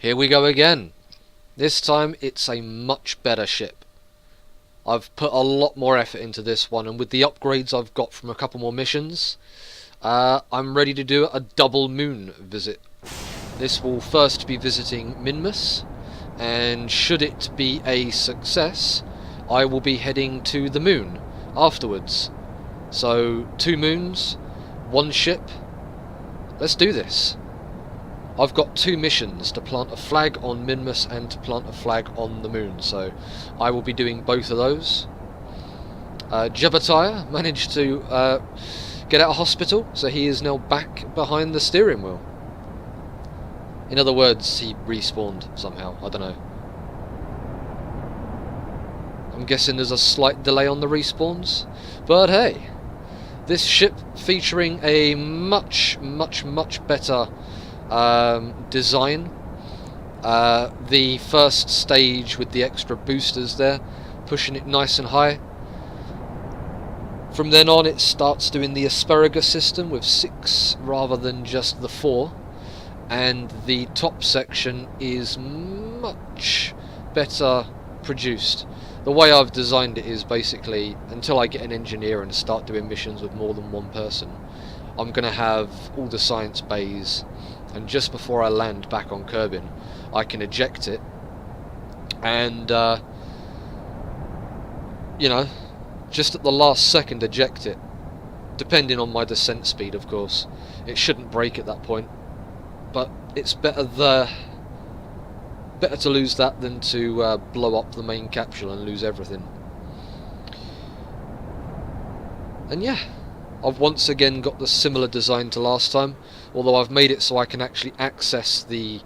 Here we go again. This time it's a much better ship. I've put a lot more effort into this one, and with the upgrades I've got from a couple more missions, I'm ready to do a double moon visit. This will first be visiting Minmus, and should it be a success, I will be heading to the moon afterwards. So 2 moons, 1 ship. Let's do this. I've got 2 missions, to plant a flag on Minmus and to plant a flag on the moon, so I will be doing both of those. Jebediah managed to get out of hospital, so he is now back behind the steering wheel. In other words, he respawned somehow, I don't know. I'm guessing there's a slight delay on the respawns, but hey, this ship featuring a much better design. The first stage with the extra boosters there, pushing it nice and high. From then on it starts doing the asparagus system with 6 rather than just the 4, and the top section is much better produced. The way I've designed it is basically, until I get an engineer and start doing missions with more than 1 person, I'm going to have all the science bays, and just before I land back on Kerbin I can eject it and you know, just at the last second eject it, depending on my descent speed of course. It shouldn't break at that point, but it's better to lose that than to blow up the main capsule and lose everything. And yeah, I've once again got the similar design to last time, although I've made it so I can actually access the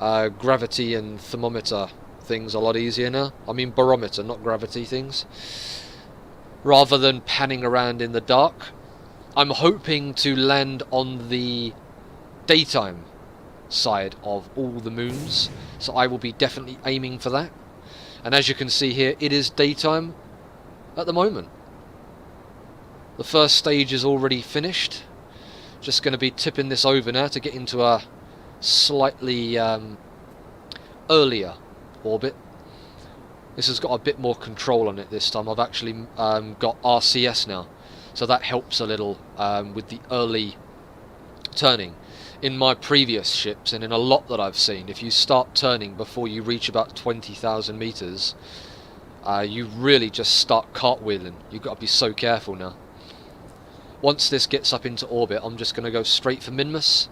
gravity and thermometer things a lot easier now. I mean barometer, not gravity things. Rather than panning around in the dark, I'm hoping to land on the daytime side of all the moons, so I will be definitely aiming for that. And as you can see here, it is daytime at the moment. The first stage is already finished. Just going to be tipping this over now to get into a slightly earlier orbit. This has got a bit more control on it this time. I've actually got RCS now, so that helps a little with the early turning. In my previous ships, and in a lot that I've seen, if you start turning before you reach about 20,000 meters, you really just start cartwheeling. You've got to be so careful now. Once this gets up into orbit, I'm just going to go straight for Minmus,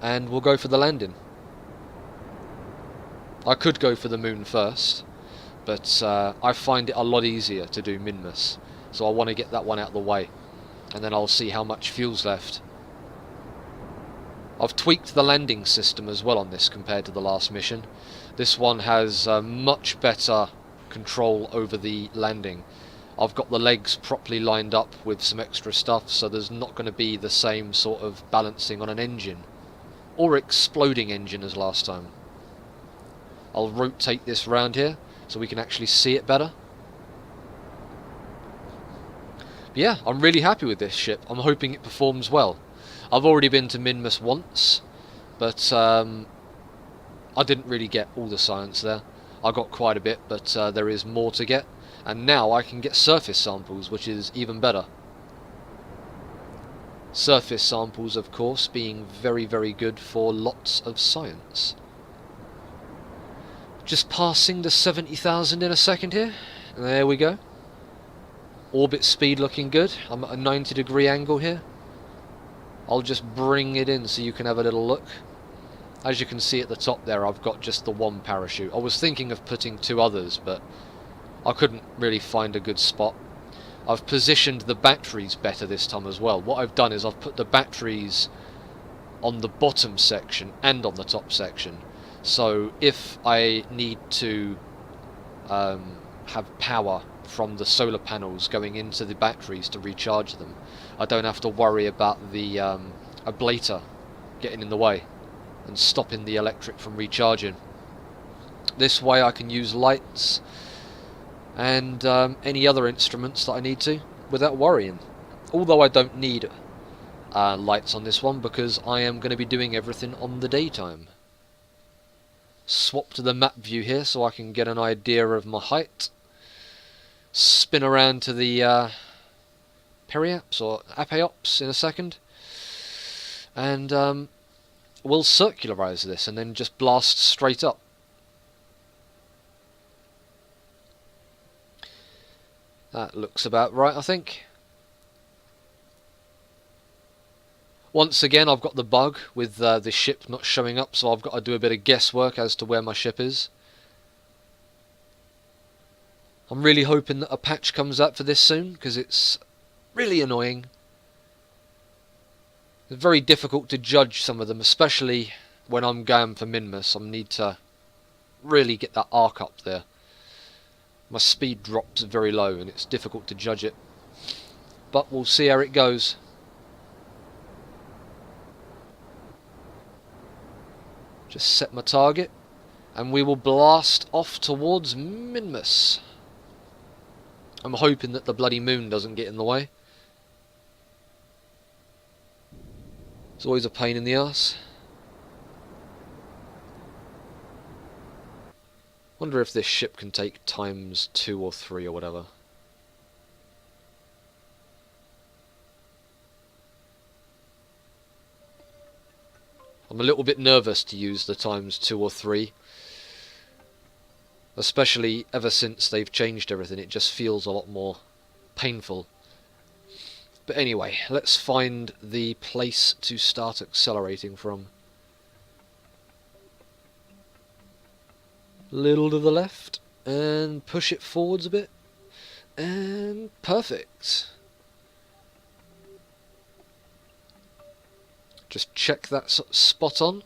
and we'll go for the landing. I could go for the moon first, but I find it a lot easier to do Minmus, so I want to get that one out of the way, and then I'll see how much fuel's left. I've tweaked the landing system as well on this compared to the last mission. This one has much better control over the landing. I've got the legs properly lined up with some extra stuff, so there's not going to be the same sort of balancing on an engine, or exploding engine as last time. I'll rotate this round here so we can actually see it better. But yeah, I'm really happy with this ship. I'm hoping it performs well. I've already been to Minmus once, but I didn't really get all the science there. I got quite a bit, but there is more to get. And now I can get surface samples, which is even better. Surface samples, of course, being very good for lots of science. Just passing the 70,000 in a second here. There we go. Orbit speed looking good. I'm at a 90-degree angle here. I'll just bring it in so you can have a little look. As you can see at the top there, I've got just the 1 parachute. I was thinking of putting 2 others, but I couldn't really find a good spot. I've positioned the batteries better this time as well. What I've done is I've put the batteries on the bottom section and on the top section. So if I need to have power from the solar panels going into the batteries to recharge them, I don't have to worry about the ablator getting in the way and stopping the electric from recharging. This way I can use lights and any other instruments that I need to without worrying. Although I don't need lights on this one because I am going to be doing everything on the daytime. swap to the map view here so I can get an idea of my height. Spin around to the periaps or apeops in a second, and we'll circularize this and then just blast straight up. That looks about right, I think. Once again, I've got the bug with the ship not showing up, so I've got to do a bit of guesswork as to where my ship is. I'm really hoping that a patch comes out for this soon, because it's really annoying. It's very difficult to judge some of them, especially when I'm going for Minmus. I need to really get that arc up there. My speed drops very low and it's difficult to judge it. But we'll see how it goes. Just set my target and we will blast off towards Minmus. I'm hoping that the bloody moon doesn't get in the way. It's always a pain in the ass. Wonder if this ship can take ×2 or 3 or whatever. I'm a little bit nervous to use the ×2 or 3. Especially ever since they've changed everything, it just feels a lot more painful. But anyway, let's find the place to start accelerating from. Little to the left, and push it forwards a bit, and perfect. Just check that's spot on.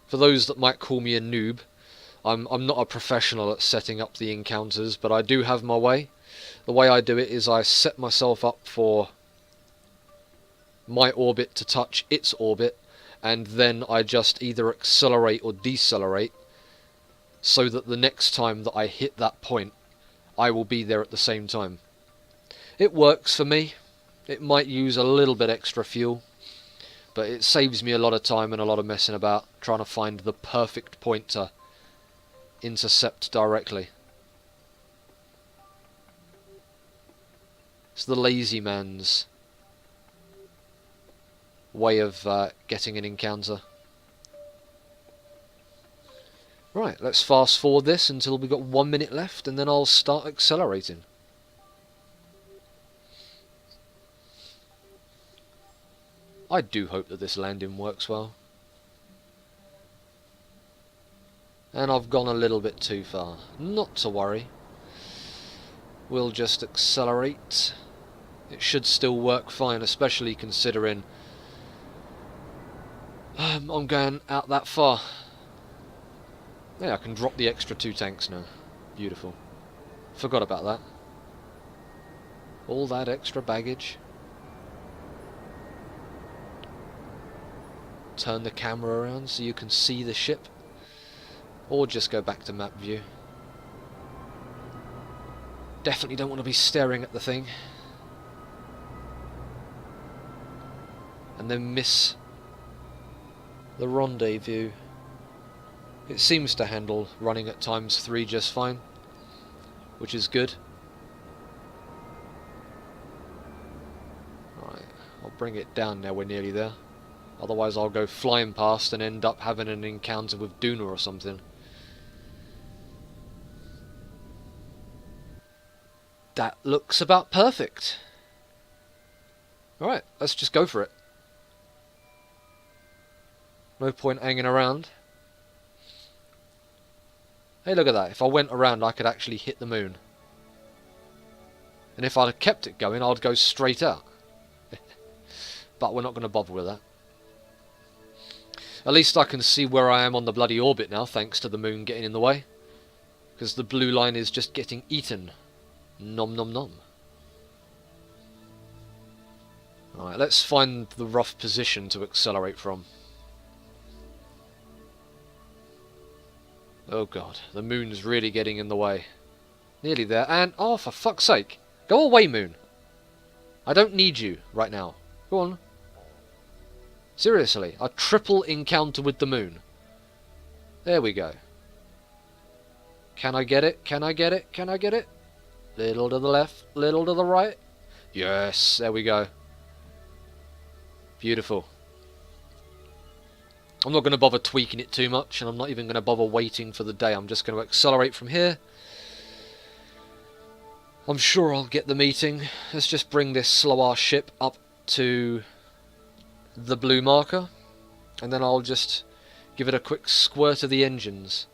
For those that might call me a noob, I'm not a professional at setting up the encounters, but I do have my way. The way I do it is I set myself up for my orbit to touch its orbit, and then I just either accelerate or decelerate so that the next time that I hit that point I will be there at the same time. It works for me. It might use a little bit extra fuel, but it saves me a lot of time and a lot of messing about trying to find the perfect point to intercept directly. It's the lazy man's way of getting an encounter. Right, let's fast forward this until we've got 1 minute left, and then I'll start accelerating. I do hope that this landing works well. And I've gone a little bit too far. Not to worry. We'll just accelerate. It should still work fine, especially considering I'm going out that far. Yeah, I can drop the extra 2 tanks now. Beautiful. Forgot about that. All that extra baggage. Turn the camera around so you can see the ship. Or just go back to map view. Definitely don't want to be staring at the thing. And then miss the rendezvous. It seems to handle running at ×3 just fine, which is good. Right, I'll bring it down now we're nearly there. Otherwise I'll go flying past and end up having an encounter with Duna or something. That looks about perfect. Alright, let's just go for it. No point hanging around. Hey, look at that. If I went around, I could actually hit the moon. And if I'd have kept it going, I'd go straight out. But we're not going to bother with that. At least I can see where I am on the bloody orbit now, thanks to the moon getting in the way. Because the blue line is just getting eaten. Nom nom nom. Alright, let's find the rough position to accelerate from. Oh god, the moon's really getting in the way. Nearly there, and oh, for fuck's sake. Go away, moon. I don't need you right now. Go on. Seriously, a triple encounter with the moon. There we go. Can I get it? Can I get it? Can I get it? Little to the left, little to the right. Yes, there we go. Beautiful. I'm not going to bother tweaking it too much, and I'm not even going to bother waiting for the day. I'm just going to accelerate from here. I'm sure I'll get the meeting. Let's just bring this slow-ass ship up to the blue marker, and then I'll just give it a quick squirt of the engines.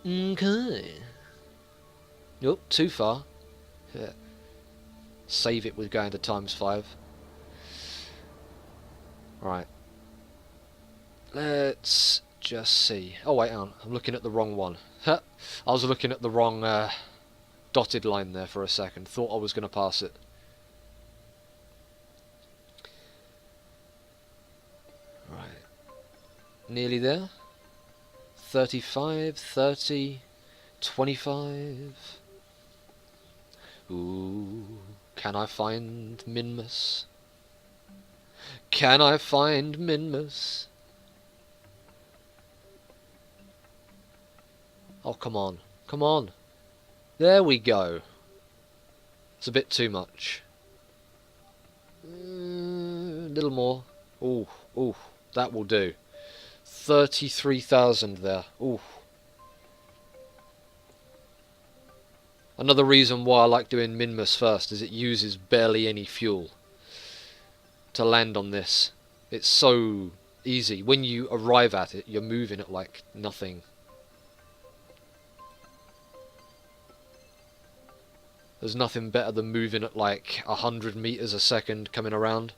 Okay. Nope, too far. Yeah. Save it with going to ×5. Right. Let's just see. Oh wait, hang on. I'm looking at the wrong one. I was looking at the wrong dotted line there for a second. Thought I was going to pass it. Right. Nearly there. 35, 30, 25. Ooh, can I find Minmus? Can I find Minmus? Oh, come on. Come on. There we go. It's a bit too much. A little more. Ooh, ooh, that will do. 33,000 there. Ooh. Another reason why I like doing Minmus first is it uses barely any fuel to land on this. It's so easy. When you arrive at it, you're moving at like nothing. There's nothing better than moving at like 100 meters a second coming around.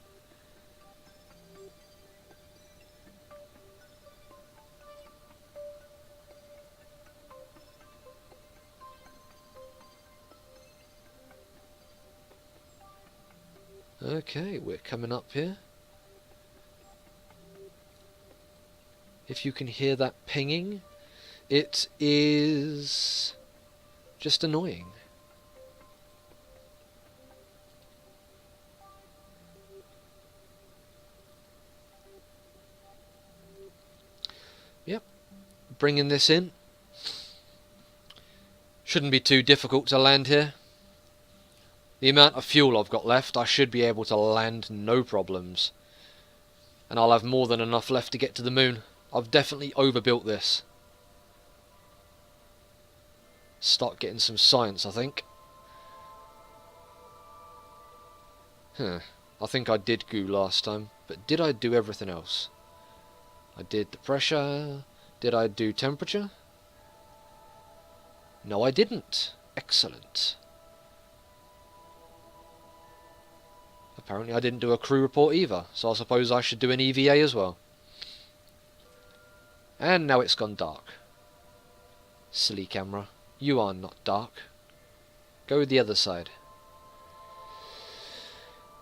Okay, we're coming up here. If you can hear that pinging, it is just annoying. Yep, bringing this in. Shouldn't be too difficult to land here. The amount of fuel I've got left, I should be able to land no problems. And I'll have more than enough left to get to the moon. I've definitely overbuilt this. Start getting some science, I think. I think I did goo last time, but did I do everything else? I did the pressure. Did I do temperature? No, I didn't. Excellent. Apparently I didn't do a crew report either, so I suppose I should do an EVA as well. And now it's gone dark. Silly camera. You are not dark. Go the other side.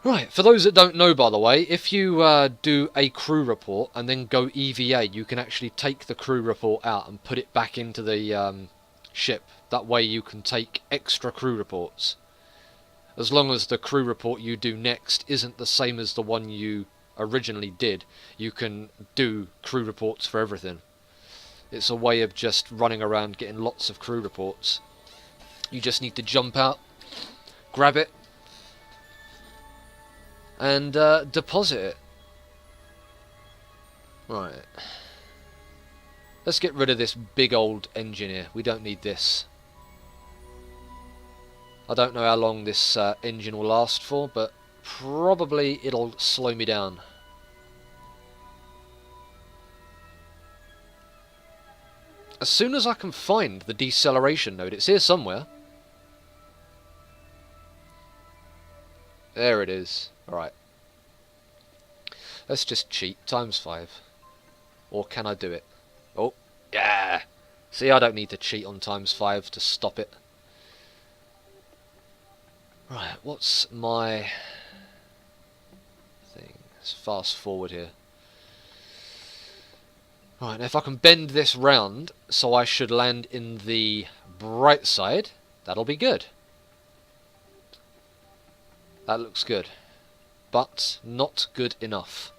Right, for those that don't know, by the way, if you do a crew report and then go EVA, you can actually take the crew report out and put it back into the ship. That way you can take extra crew reports. As long as the crew report you do next isn't the same as the one you originally did, you can do crew reports for everything. It's a way of just running around getting lots of crew reports. You just need to jump out, grab it, and deposit it. Right. Let's get rid of this big old engine here. We don't need this. I don't know how long this engine will last for, but probably it'll slow me down. As soon as I can find the deceleration node, it's here somewhere. There it is. Alright. Let's just cheat. ×5. Or can I do it? Oh, yeah! See, I don't need to cheat on ×5 to stop it. Right, what's my thing? Let's fast forward here. Right, now if I can bend this round so I should land in the bright side, that'll be good. That looks good. but not good enough.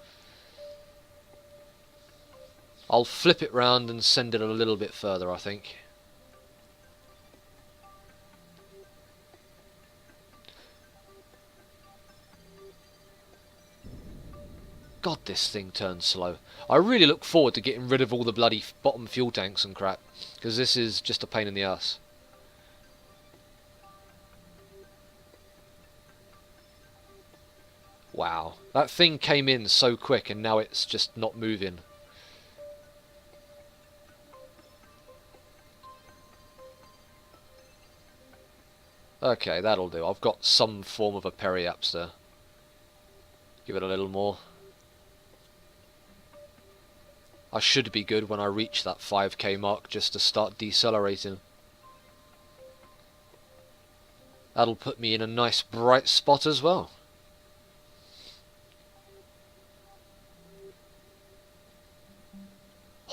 I'll flip it round and send it a little bit further, I think. God, this thing turns slow. I really look forward to getting rid of all the bloody bottom fuel tanks and crap, because this is just a pain in the ass. Wow, that thing came in so quick and now it's just not moving. Okay, that'll do. I've got some form of a periaps there. Give it a little more. I should be good when I reach that 5k mark just to start decelerating. That'll put me in a nice bright spot as well.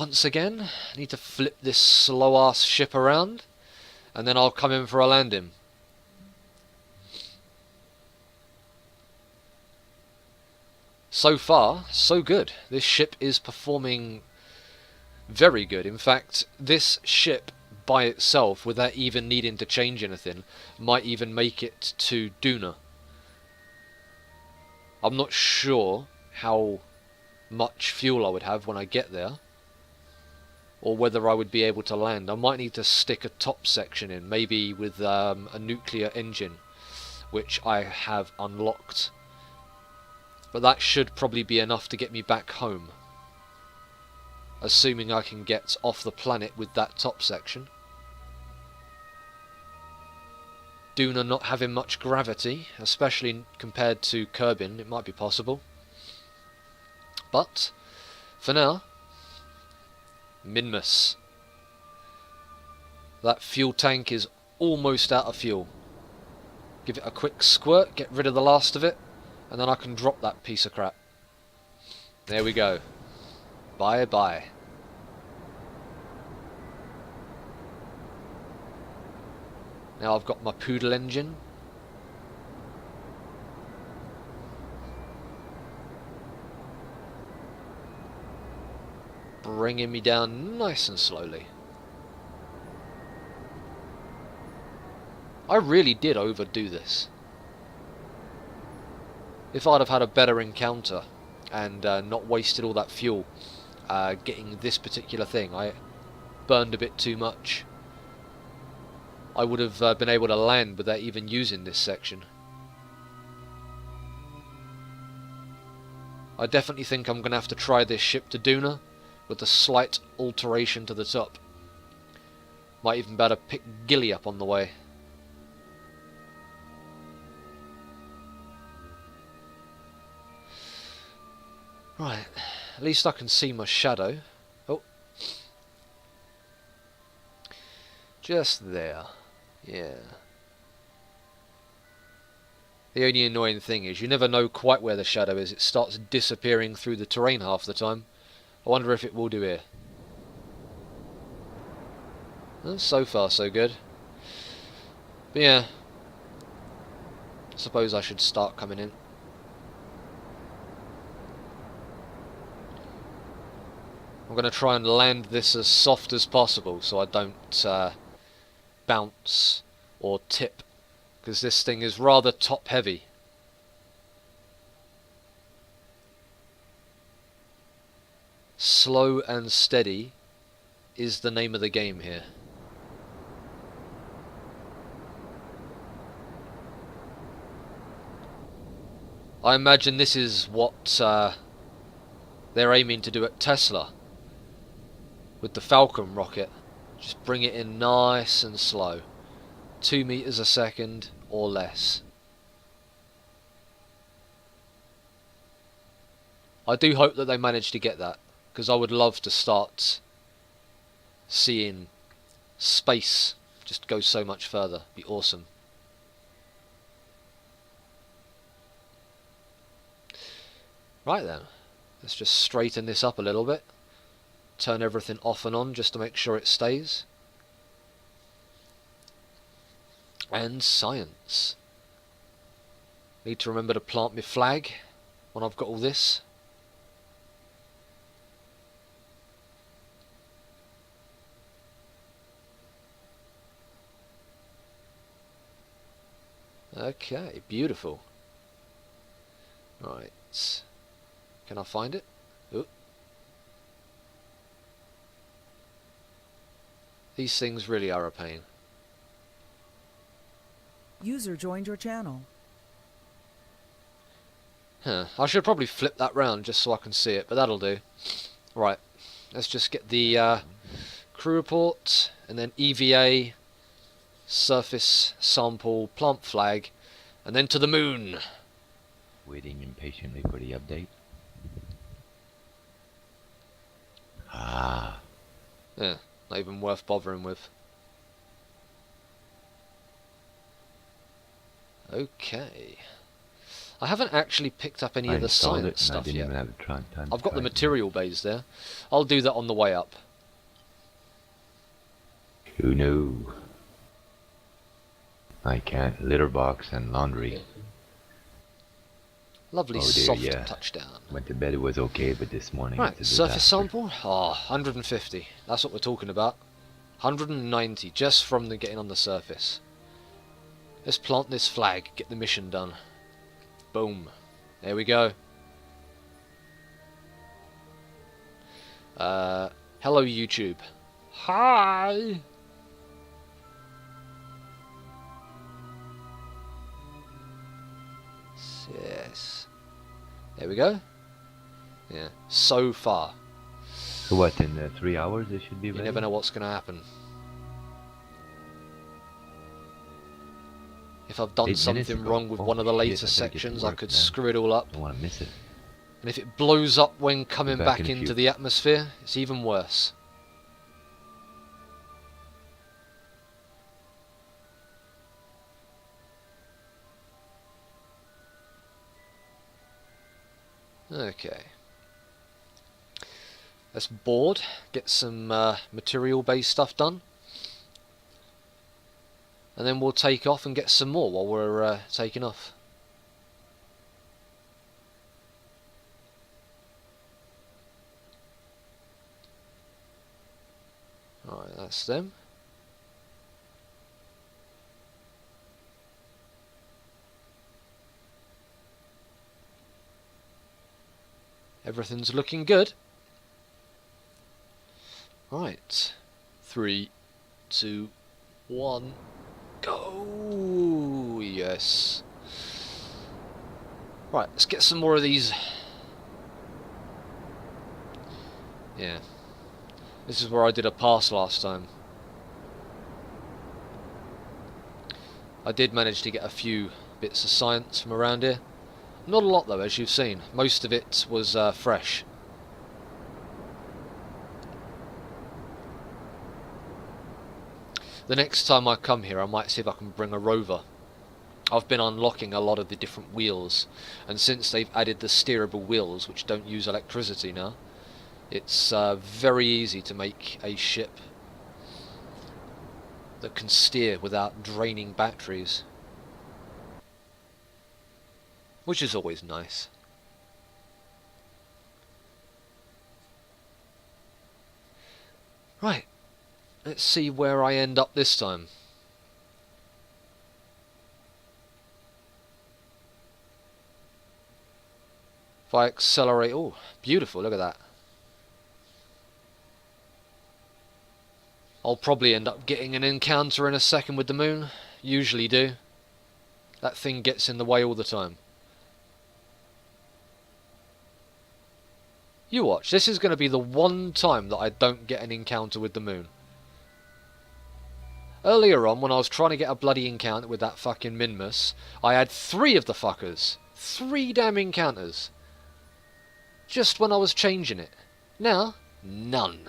Once again, I need to flip this slow ass ship around and then I'll come in for a landing. So far, so good. This ship is performing very good. In fact, this ship by itself, without even needing to change anything, might even make it to Duna. I'm not sure how much fuel I would have when I get there, or whether I would be able to land. I might need to stick a top section in, maybe with a nuclear engine, which I have unlocked. But that should probably be enough to get me back home, assuming I can get off the planet with that top section. Duna not having much gravity, especially compared to Kerbin, it might be possible. But, for now, Minmus. That fuel tank is almost out of fuel. Give it a quick squirt, get rid of the last of it, and then I can drop that piece of crap. There we go. Bye bye. Now I've got my poodle engine. Bringing me down nice and slowly. I really did overdo this. If I'd have had a better encounter and not wasted all that fuel getting this particular thing, I burned a bit too much. I would have been able to land without even using this section. I definitely think I'm going to have to try this ship to Duna with a slight alteration to the top. Might even better pick Gilly up on the way. Right, at least I can see my shadow. Oh. Just there. Yeah. The only annoying thing is you never know quite where the shadow is. It starts disappearing through the terrain half the time. I wonder if it will do here. Well, so far so good. But yeah. I suppose I should start coming in. I'm going to try and land this as soft as possible so I don't bounce or tip, because this thing is rather top heavy. Slow and steady is the name of the game here. I imagine this is what they're aiming to do at Tesla with the Falcon rocket. Just bring it in nice and slow. 2 meters a second or less. I do hope that they manage to get that, because I would love to start seeing space just go so much further. Be awesome. Right then, let's just straighten this up a little bit. Turn everything off and on just to make sure it stays. And science. Need to remember to plant my flag when I've got all this. Okay, beautiful. Right. Can I find it? Ooh. These things really are a pain. User joined your channel. Huh. I should probably flip that round just so I can see it, but that'll do. Right. Let's just get the crew report, and then EVA, surface sample, plant flag, and then to the moon. Waiting impatiently for the update. Ah. Yeah, not even worth bothering with. Okay. I haven't actually picked up any of the science stuff yet. I've got the material bays there. I'll do that on the way up. Who knew? I can't. Litter box and laundry. Lovely soft touchdown. Went to bed, it was okay, but this morning right, it's a surface disaster. sample? Ah, 150. That's what we're talking about. 190 just from the getting on the surface. Let's plant this flag, get the mission done. Boom. There we go. Hello YouTube. Hi! Yes. There we go. Yeah, so far. So what, in 3 hours it should be ready? You never know what's going to happen. If I've done something wrong with one of the later sections, I could screw it all up. Don't want to miss it. And if it blows up when coming back into the atmosphere, it's even worse. Okay. Let's board, get some material-based stuff done. And then we'll take off and get some more while we're taking off. Alright, that's them. Everything's looking good. Right. 3, 2, 1. Go! Yes. Right, let's get some more of these. Yeah. This is where I did a pass last time. I did manage to get a few bits of science from around here. Not a lot though, as you've seen. Most of it was fresh. The next time I come here I might see if I can bring a rover. I've been unlocking a lot of the different wheels, and since they've added the steerable wheels which don't use electricity now, it's very easy to make a ship that can steer without draining batteries. Which is always nice. Right, let's see where I end up this time. If I accelerate, oh, beautiful, look at that. I'll probably end up getting an encounter in a second with the moon. Usually do. That thing gets in the way all the time. You watch, this is going to be the one time that I don't get an encounter with the moon. Earlier on, when I was trying to get a bloody encounter with that fucking Minmus, I had 3 of the fuckers. 3 damn encounters. Just when I was changing it. Now, none.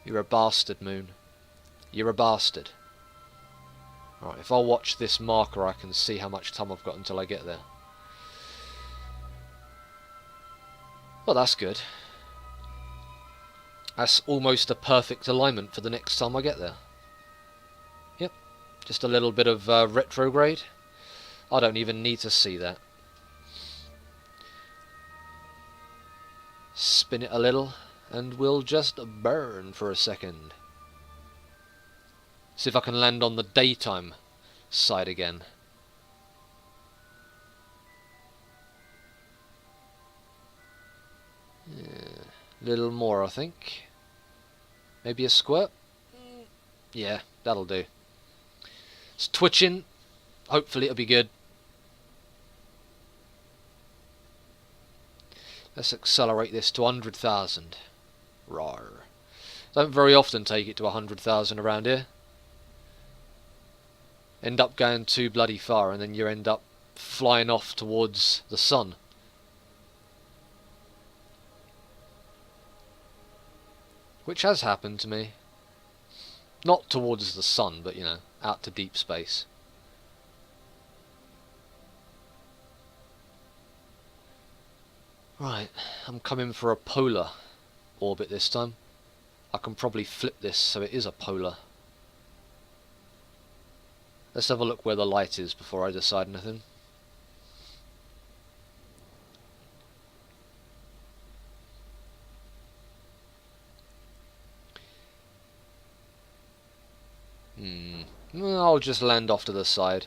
You're a bastard, Moon. You're a bastard. Right, if I watch this marker, I can see how much time I've got until I get there. Well, that's good. That's almost a perfect alignment for the next time I get there. Yep, just a little bit of retrograde. I don't even need to see that. Spin it a little, and we'll just burn for a second. See if I can land on the daytime side again. Yeah, little more, I think. Maybe a squirt? Yeah, that'll do. It's twitching. Hopefully it'll be good. Let's accelerate this to 100,000. Rawr. Don't very often take it to 100,000 around here. End up going too bloody far and then you end up flying off towards the sun. Which has happened to me. Not towards the sun, but you know, out to deep space. Right, I'm coming for a polar orbit this time. I can probably flip this so it is a polar. Let's have a look where the light is before I decide anything. I'll just land off to the side.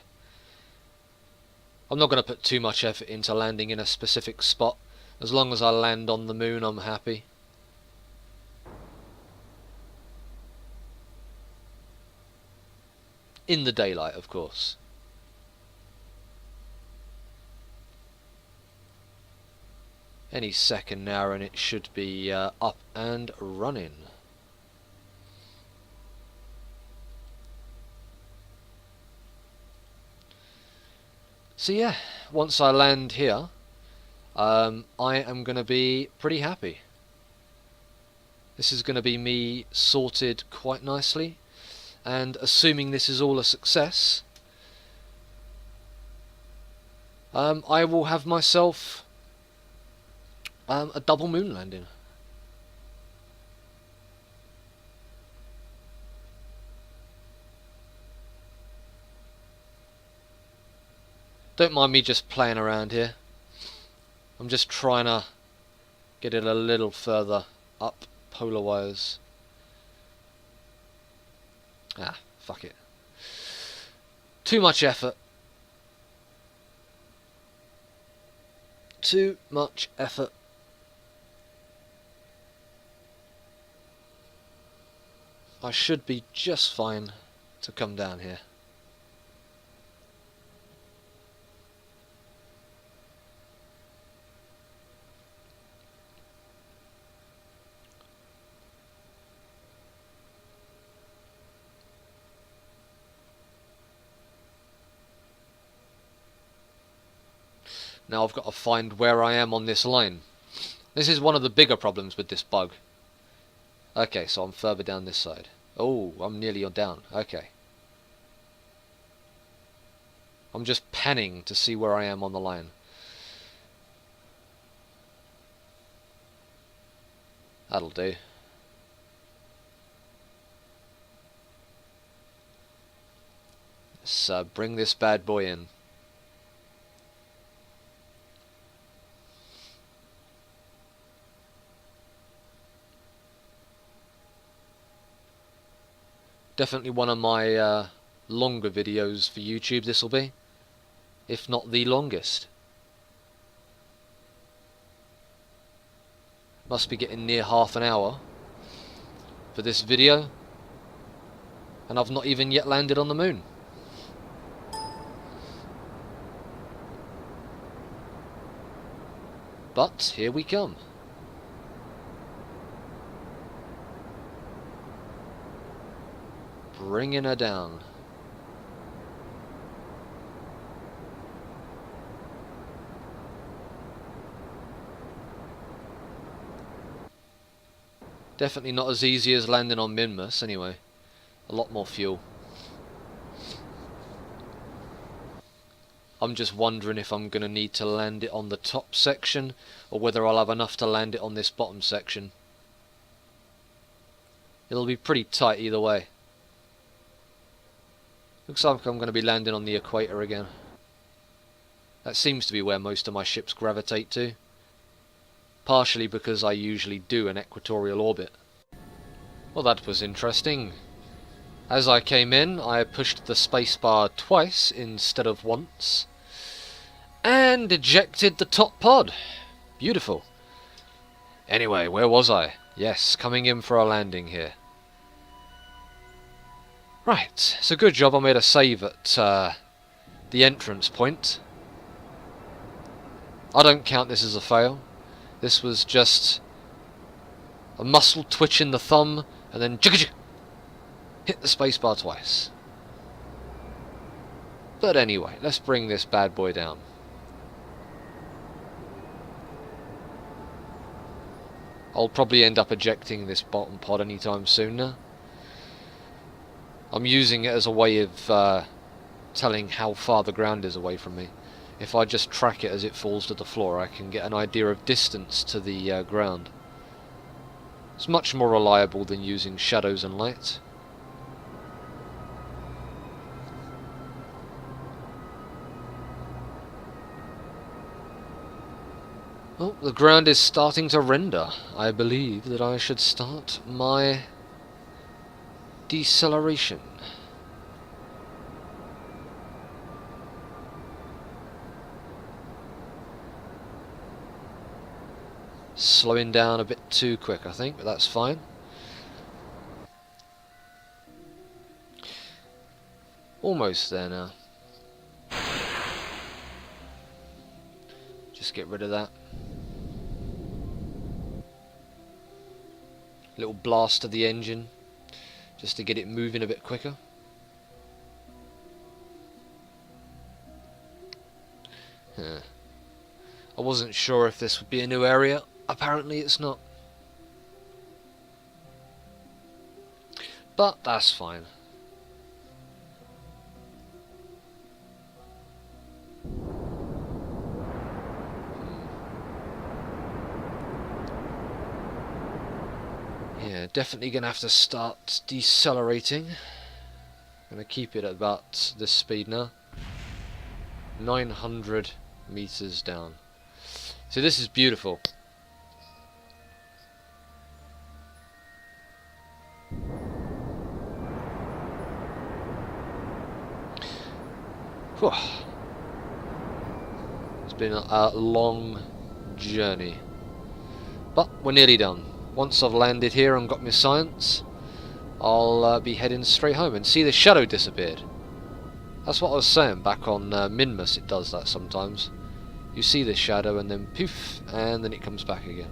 I'm not going to put too much effort into landing in a specific spot. As long as I land on the moon, I'm happy. In the daylight, of course. Any second now and it should be up and running. So yeah, once I land here, I am going to be pretty happy. This is going to be me sorted quite nicely, and assuming this is all a success, I will have myself a double moon landing. Don't mind me just playing around here. I'm just trying to get it a little further up polar wise. Ah, fuck it. Too much effort. Too much effort. I should be just fine to come down here. Now I've got to find where I am on this line. This is one of the bigger problems with this bug. Okay, so I'm further down this side. Oh, I'm nearly down. Okay. I'm just panning to see where I am on the line. That'll do. Let's bring this bad boy in. Definitely one of my longer videos for YouTube this will be, if not the longest. Must be getting near half an hour for this video, and I've not even yet landed on the moon. But here we come. Bringing her down. Definitely not as easy as landing on Minmus anyway. A lot more fuel. I'm just wondering if I'm going to need to land it on the top section or whether I'll have enough to land it on this bottom section. It'll be pretty tight either way. Looks like I'm going to be landing on the equator again. That seems to be where most of my ships gravitate to. Partially because I usually do an equatorial orbit. Well, that was interesting. As I came in, I pushed the spacebar twice instead of once. And ejected the top pod. Beautiful. Anyway, where was I? Yes, coming in for a landing here. Right, it's a good job I made a save at the entrance point. I don't count this as a fail. This was just a muscle twitch in the thumb, and then hit the spacebar twice. But anyway, let's bring this bad boy down. I'll probably end up ejecting this bottom pod anytime soon now. I'm using it as a way of telling how far the ground is away from me. If I just track it as it falls to the floor, I can get an idea of distance to the ground. It's much more reliable than using shadows and light. Oh, the ground is starting to render. I believe that I should start my deceleration. Slowing down a bit too quick, I think, but that's fine. Almost there now. Just get rid of that. Little blast of the engine, just to get it moving a bit quicker. I wasn't sure if this would be a new area. Apparently it's not. But that's fine. Yeah, definitely going to have to start decelerating. Going to keep it at about this speed now. 900 meters down. So this is beautiful. Whew. It's been a long journey, but we're nearly done. Once I've landed here and got my science, I'll be heading straight home. And see, the shadow disappeared. That's what I was saying back on Minmus. It does that sometimes. You see the shadow and then poof, and then it comes back again.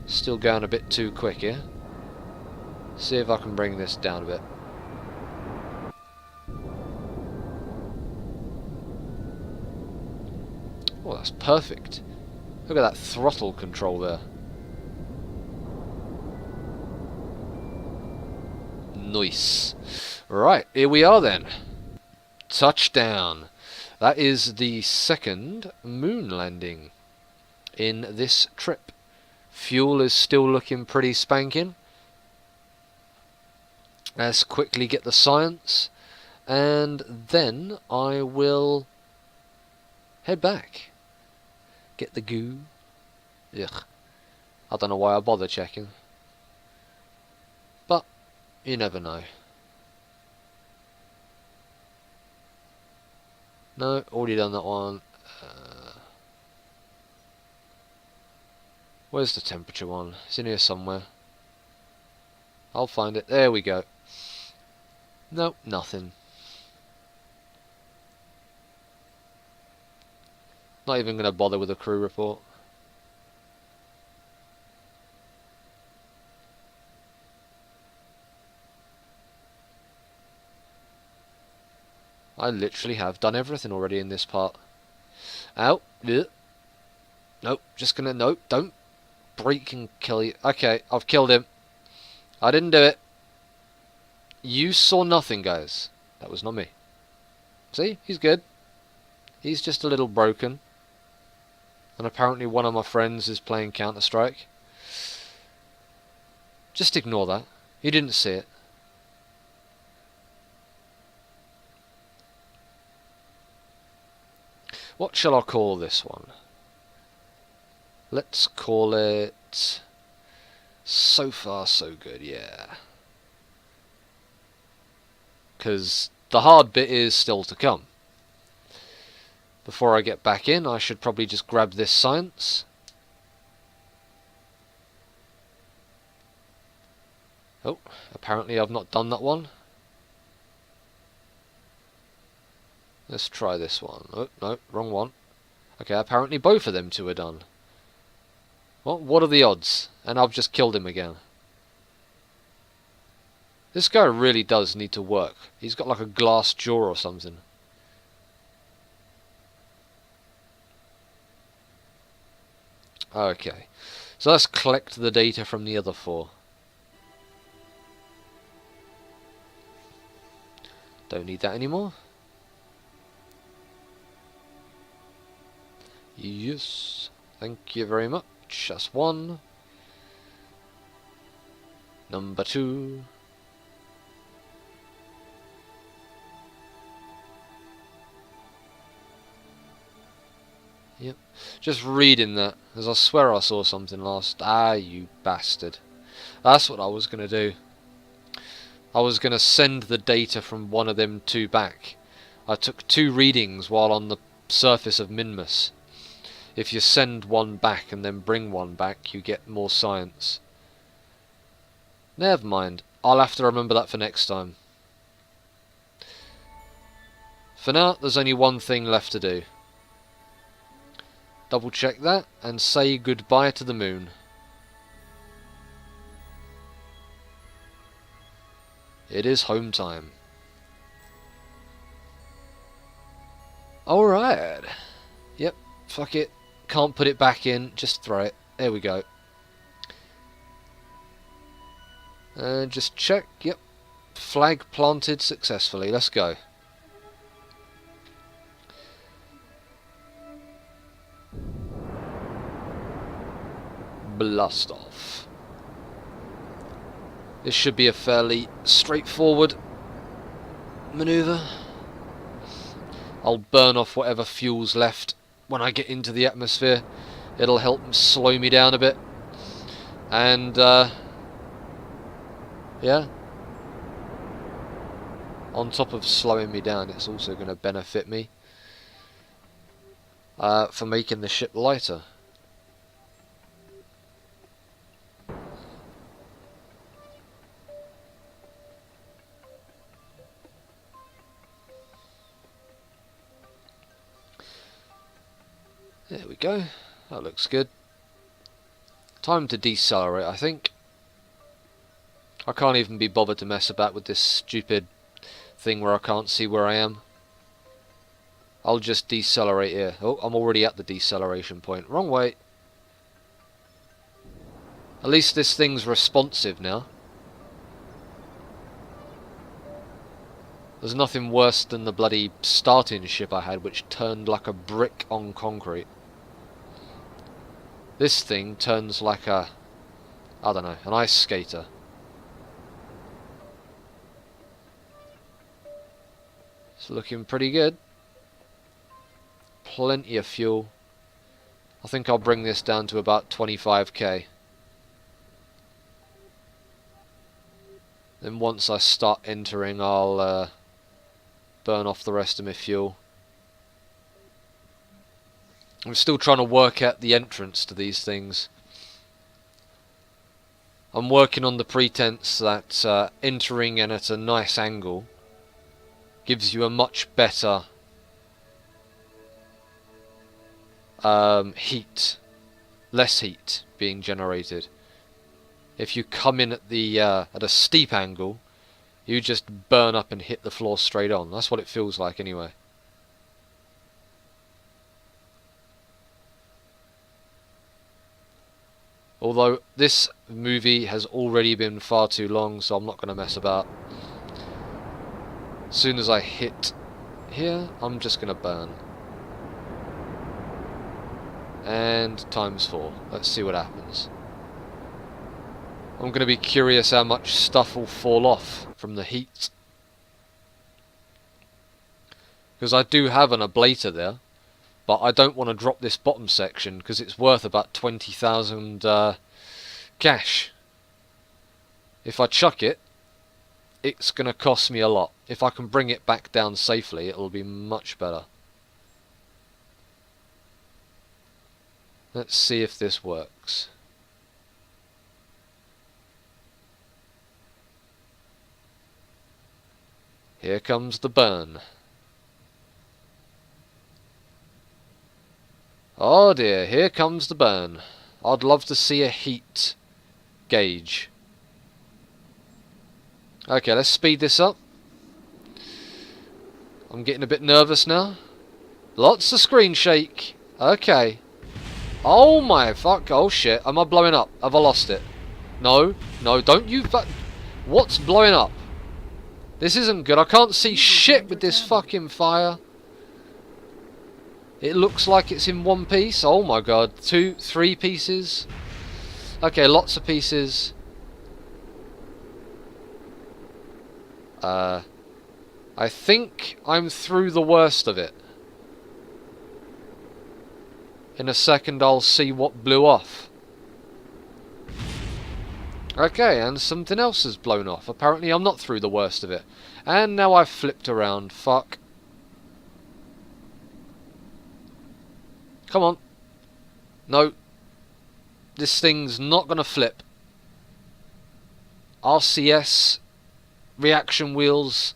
Still going a bit too quick here. See if I can bring this down a bit. Oh, that's perfect. Look at that throttle control there. Nice. Right, here we are then. Touchdown. That is the second moon landing in this trip. Fuel is still looking pretty spanking. Let's quickly get the science, and then I will head back. Get the goo. Ugh. I don't know why I bother checking. But you never know. No, already done that one. Where's the temperature one? It's in here somewhere. I'll find it. There we go. Nope, nothing. Not even going to bother with a crew report. I literally have done everything already in this part. Ow. Ugh. Nope, just gonna... Nope, don't break and kill you. Okay, I've killed him. I didn't do it. You saw nothing, guys. That was not me. See? He's good. He's just a little broken. And apparently one of my friends is playing Counter-Strike. Just ignore that. You didn't see it. What shall I call this one? Let's call it... So far so good, yeah. Because the hard bit is still to come. Before I get back in, I should probably just grab this science. Oh, apparently I've not done that one. Let's try this one. Oh, no, wrong one. Okay, apparently both of them two are done. Well, what are the odds? And I've just killed him again. This guy really does need to work. He's got like a glass jaw or something. Okay, so let's collect the data from the other four. Don't need that anymore. Yes, thank you very much. That's one. Number two. Yep, just reading that, as I swear I saw something last. Ah, you bastard. That's what I was going to do. I was going to send the data from one of them two back. I took 2 readings while on the surface of Minmus. If you send one back and then bring one back, you get more science. Never mind. I'll have to remember that for next time. For now, there's only one thing left to do. Double check that and say goodbye to the moon. It is home time. Alright. Yep, fuck it. Can't put it back in, just throw it. There we go. Just check, yep. Flag planted successfully, let's go. Blast off. This should be a fairly straightforward maneuver. I'll burn off whatever fuel's left when I get into the atmosphere. It'll help slow me down a bit. And, yeah. On top of slowing me down, it's also going to benefit me for making the ship lighter. There we go. That looks good. Time to decelerate, I think. I can't even be bothered to mess about with this stupid thing where I can't see where I am. I'll just decelerate here. Oh, I'm already at the deceleration point. Wrong way. At least this thing's responsive now. There's nothing worse than the bloody starting ship I had, which turned like a brick on concrete. This thing turns like a, I don't know, an ice skater. It's looking pretty good. Plenty of fuel. I think I'll bring this down to about 25k. Then once I start entering, I'll burn off the rest of my fuel. I'm still trying to work out the entrance to these things. I'm working on the pretense that entering in at a nice angle gives you a much better heat, less heat being generated. If you come in at the at a steep angle, you just burn up and hit the floor straight on. That's what it feels like anyway. Although this movie has already been far too long, so I'm not going to mess about. As soon as I hit here, I'm just going to burn. And times 4. Let's see what happens. I'm going to be curious how much stuff will fall off from the heat. Because I do have an ablator there, But I don't want to drop this bottom section because it's worth about 20,000 cash. If I chuck it, it's going to cost me a lot. If I can bring it back down safely, it'll be much better. Let's see if this works. Here comes the burn. Oh dear, here comes the burn. I'd love to see a heat gauge. Okay, let's speed this up. I'm getting a bit nervous now. Lots of screen shake. Okay. Oh my fuck. Oh shit. Am I blowing up? Have I lost it? No. No, don't you... What's blowing up? This isn't good. I can't see shit with this fucking fire. It looks like it's in one piece. Oh my god. 2, 3 pieces. Okay, lots of pieces. I think I'm through the worst of it. In a second I'll see what blew off. Okay, and something else has blown off. Apparently I'm not through the worst of it. And now I've flipped around. Fuck. Come on. No. This thing's not going to flip. RCS reaction wheels,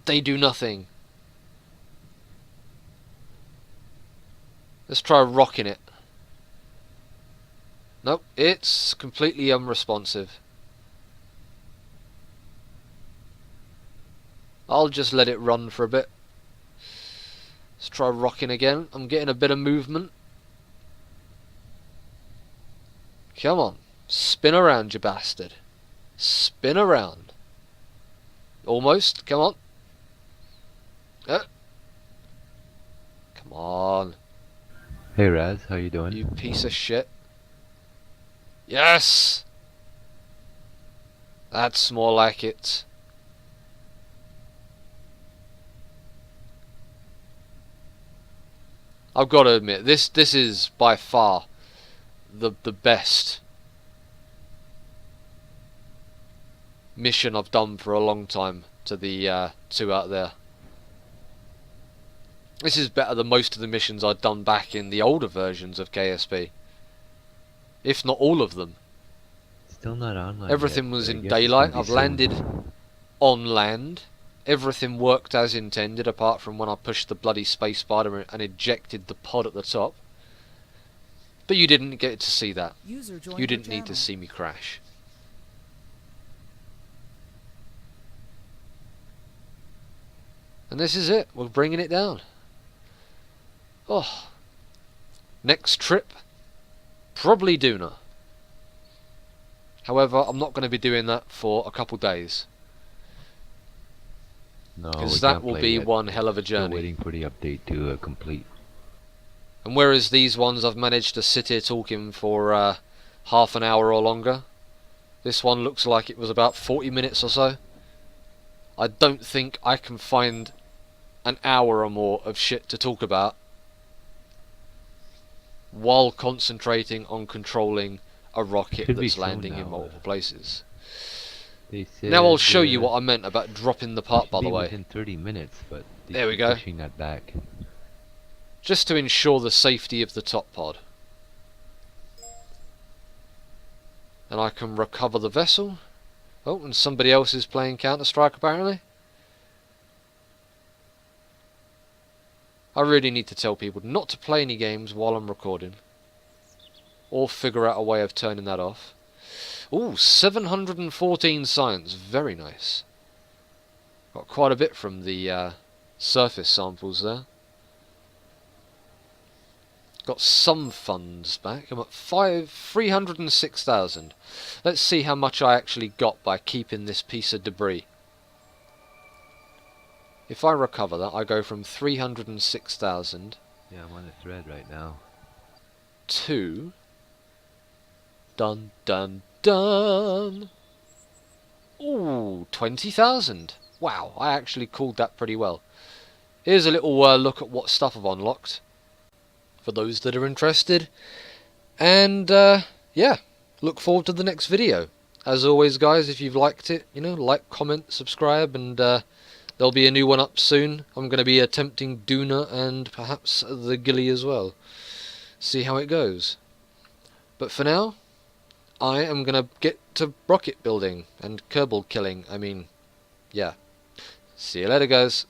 they do nothing. Let's try rocking it. Nope, it's completely unresponsive. I'll just let it run for a bit. Let's try rocking again. I'm getting a bit of movement. Come on. Spin around, you bastard. Spin around. Almost. Come on. Come on. Hey Raz, how you doing? You piece of shit. Yes! That's more like it. I've got to admit, this is by far the best mission I've done for a long time to the two out there. This is better than most of the missions I'd done back in the older versions of KSP. If not all of them. Still not online. Everything yet, was but I in guess it's daylight. gonna I've be landed soon. on land. Everything worked as intended, apart from when I pushed the bloody spacebar and ejected the pod at the top. But you didn't get to see that. User joined You your didn't need to channel. see me crash. And this is it. We're bringing it down. Oh. Next trip, probably Duna. However, I'm not going to be doing that for a couple days. No, Because we that can't will play be yet. one hell of a Still journey. waiting for the update to complete. And whereas these ones I've managed to sit here talking for half an hour or longer, this one looks like it was about 40 minutes or so. I don't think I can find an hour or more of shit to talk about while concentrating on controlling a rocket Should be that's soon landing in now, multiple places. They said, Now I'll show you what I meant about dropping the part, should by the be way. within 30 minutes, but they There we keep go. pushing that back. Just to ensure the safety of the top pod. And I can recover the vessel. Oh, and somebody else is playing Counter-Strike apparently. I really need to tell people not to play any games while I'm recording. Or figure out a way of turning that off. Ooh, 714 science. Very nice. Got quite a bit from the surface samples there. Got some funds back. I'm at 306,000. Let's see how much I actually got by keeping this piece of debris. If I recover that, I go from 306,000 Yeah, I'm on the thread right now. to... Dun dun dun! Ooh, 20,000. Wow, I actually called that pretty well. Here's a little look at what stuff I've unlocked. for those that are interested. And yeah, look forward to the next video. As always, guys, if you've liked it, like, comment, subscribe, and there'll be a new one up soon. I'm going to be attempting Duna and perhaps the Gilly as well. See how it goes. But for now, I am going to get to rocket building and Kerbal killing. I mean, yeah. See you later, guys.